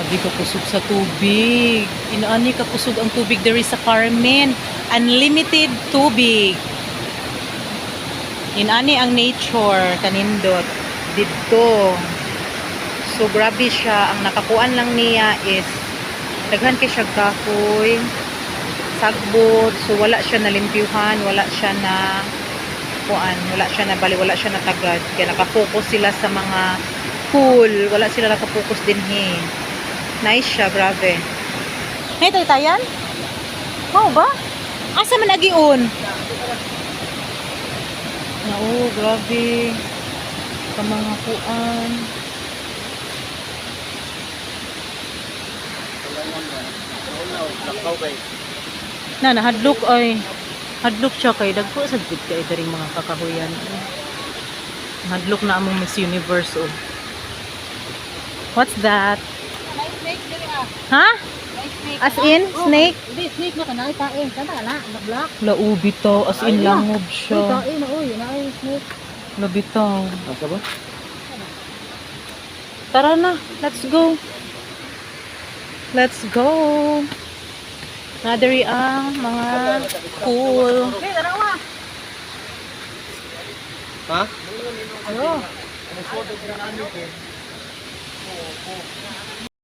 Grabe ka kusog sa tubig. Inaani ka kusog ang tubig there is sa Carmen. Unlimited tubig. Inaani ang nature kanindot dito. So grabe siya. Ang nakakuan lang niya is daghan kay siya kahoy, sagbot. So wala siya nalimpyuhan, wala siya na kuan, wala siya na bali, wala siya na tagad. Kaya nakafocus sila sa mga pool. Wala sila nakapokus din Nice siya, grabe. Hey, taytayan? Wow ba? Asa man agiun? Oo, grabe. Sa mga kuan. Nahadlok ay. Hadlok siya kay dagko sa gud kay daring mga kakahuyan. Hadlok na among Miss Universe oh. What's that? Ha? As in, snake? Hindi, snake na kanay kain. Kada na, black. Laubito, as in langob siya. Kain na, uy, na snake. Labitaw. Asa ba? Tara na, let's go. Let's go. Nadari ang mga pool. Okay, darawa. Ha? Ayo.